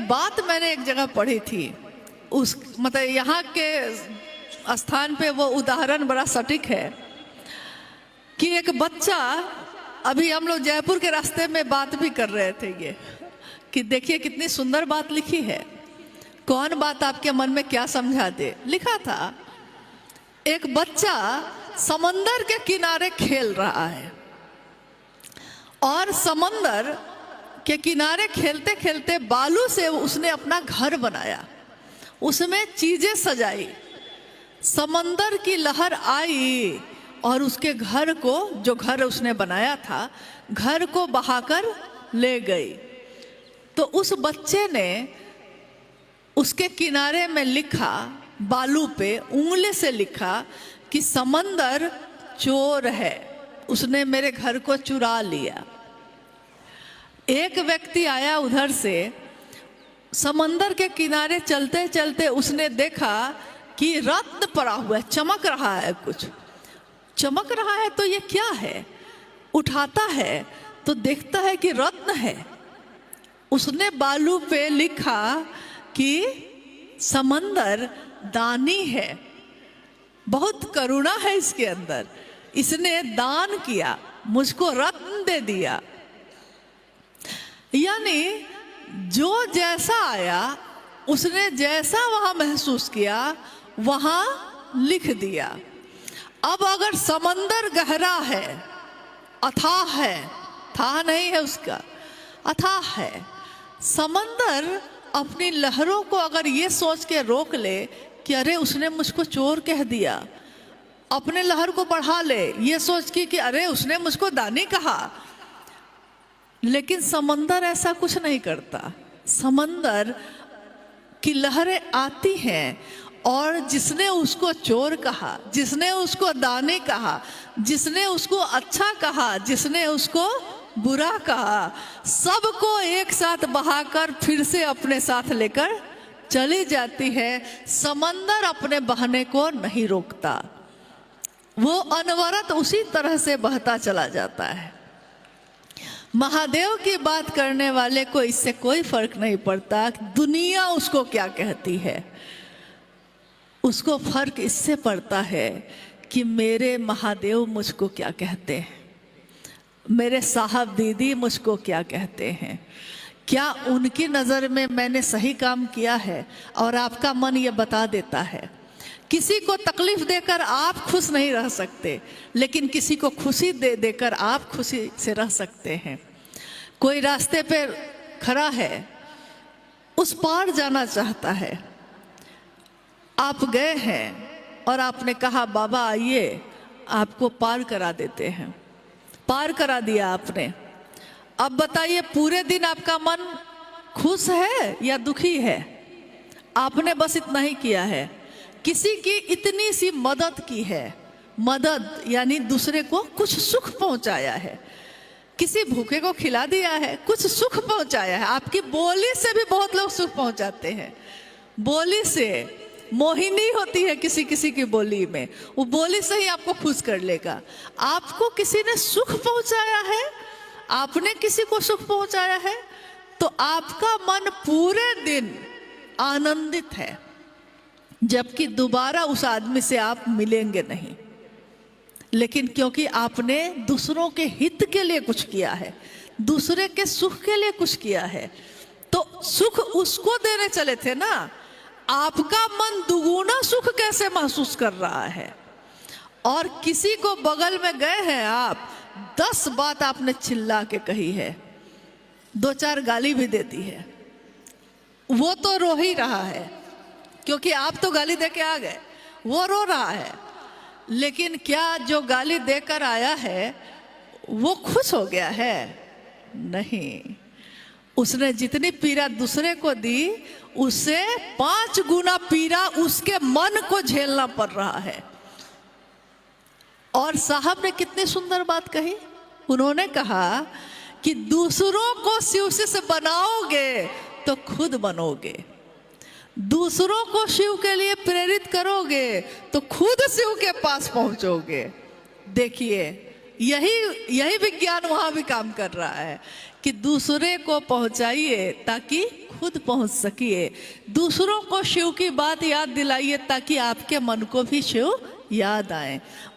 बात मैंने एक जगह पढ़ी थी, उस मतलब यहाँ के स्थान पे वो उदाहरण बड़ा सटीक है कि एक बच्चा, अभी हम लोग जयपुर के रास्ते में बात भी कर रहे थे ये कि देखिए कितनी सुंदर बात लिखी है, कौन बात आपके मन में क्या समझा दे। लिखा था एक बच्चा समंदर के किनारे खेल रहा है और समंदर के किनारे खेलते खेलते बालू से उसने अपना घर बनाया, उसमें चीजें सजाई। समंदर की लहर आई और उसके घर को, जो घर उसने बनाया था, घर को बहाकर ले गई। तो उस बच्चे ने उसके किनारे में लिखा, बालू पे उंगली से लिखा कि समंदर चोर है, उसने मेरे घर को चुरा लिया। एक व्यक्ति आया उधर से, समंदर के किनारे चलते चलते उसने देखा कि रत्न पड़ा हुआ है, चमक रहा है, कुछ चमक रहा है, तो ये क्या है? उठाता है तो देखता है कि रत्न है। उसने बालू पे लिखा कि समंदर दानी है, बहुत करुणा है इसके अंदर, इसने दान किया, मुझको रत्न दे दिया। यानी जो जैसा आया उसने जैसा वहां महसूस किया वहां लिख दिया। अब अगर समंदर गहरा है, अथाह है, था नहीं है उसका, अथाह है, समंदर अपनी लहरों को अगर ये सोच के रोक ले कि अरे उसने मुझको चोर कह दिया, अपने लहर को बढ़ा ले ये सोच के कि अरे उसने मुझको दानी कहा, लेकिन समंदर ऐसा कुछ नहीं करता। समंदर की लहरें आती हैं और जिसने उसको चोर कहा, जिसने उसको दानी कहा, जिसने उसको अच्छा कहा, जिसने उसको बुरा कहा, सबको एक साथ बहाकर फिर से अपने साथ लेकर चली जाती है। समंदर अपने बहने को नहीं रोकता, वो अनवरत उसी तरह से बहता चला जाता है। महादेव की बात करने वाले को इससे कोई फर्क नहीं पड़ता दुनिया उसको क्या कहती है, उसको फर्क इससे पड़ता है कि मेरे महादेव मुझको क्या कहते हैं, मेरे साहब दीदी मुझको क्या कहते हैं, क्या उनकी नज़र में मैंने सही काम किया है। और आपका मन ये बता देता है। किसी को तकलीफ देकर आप खुश नहीं रह सकते, लेकिन किसी को खुशी दे देकर आप खुशी से रह सकते हैं। कोई रास्ते पे खड़ा है, उस पार जाना चाहता है, आप गए हैं और आपने कहा बाबा आइए आपको पार करा देते हैं, पार करा दिया आपने। अब बताइए पूरे दिन आपका मन खुश है या दुखी है? आपने बस इतना ही किया है, किसी की इतनी सी मदद की है, मदद यानी दूसरे को कुछ सुख पहुंचाया है, किसी भूखे को खिला दिया है, कुछ सुख पहुंचाया है। आपकी बोली से भी बहुत लोग सुख पहुंचाते हैं, बोली से मोहिनी होती है किसी किसी की बोली में, वो बोली से ही आपको खुश कर लेगा। आपको किसी ने सुख पहुंचाया है, आपने किसी को सुख पहुंचाया है, तो आपका मन पूरे दिन आनंदित है, जबकि दोबारा उस आदमी से आप मिलेंगे नहीं। लेकिन क्योंकि आपने दूसरों के हित के लिए कुछ किया है, दूसरे के सुख के लिए कुछ किया है, तो सुख उसको देने चले थे ना। आपका मन दुगुना सुख कैसे महसूस कर रहा है। और किसी को बगल में गए हैं आप, 10 बात आपने चिल्ला के कही है, 2-4 गाली भी देती है, वो तो रो ही रहा है क्योंकि आप तो गाली दे के आ गए, वो रो रहा है। लेकिन क्या जो गाली देकर आया है वो खुश हो गया है? नहीं, उसने जितनी पीड़ा दूसरे को दी उससे 5 गुना पीड़ा उसके मन को झेलना पड़ रहा है। और साहब ने कितनी सुंदर बात कही, उन्होंने कहा कि दूसरों को शिव से बनाओगे तो खुद बनोगे, दूसरों को शिव के लिए प्रेरित करोगे तो खुद शिव के पास पहुंचोगे। देखिए यही विज्ञान वहां भी काम कर रहा है कि दूसरे को पहुंचाइए ताकि खुद पहुंच सकिए, दूसरों को शिव की बात याद दिलाइए ताकि आपके मन को भी शिव याद आए।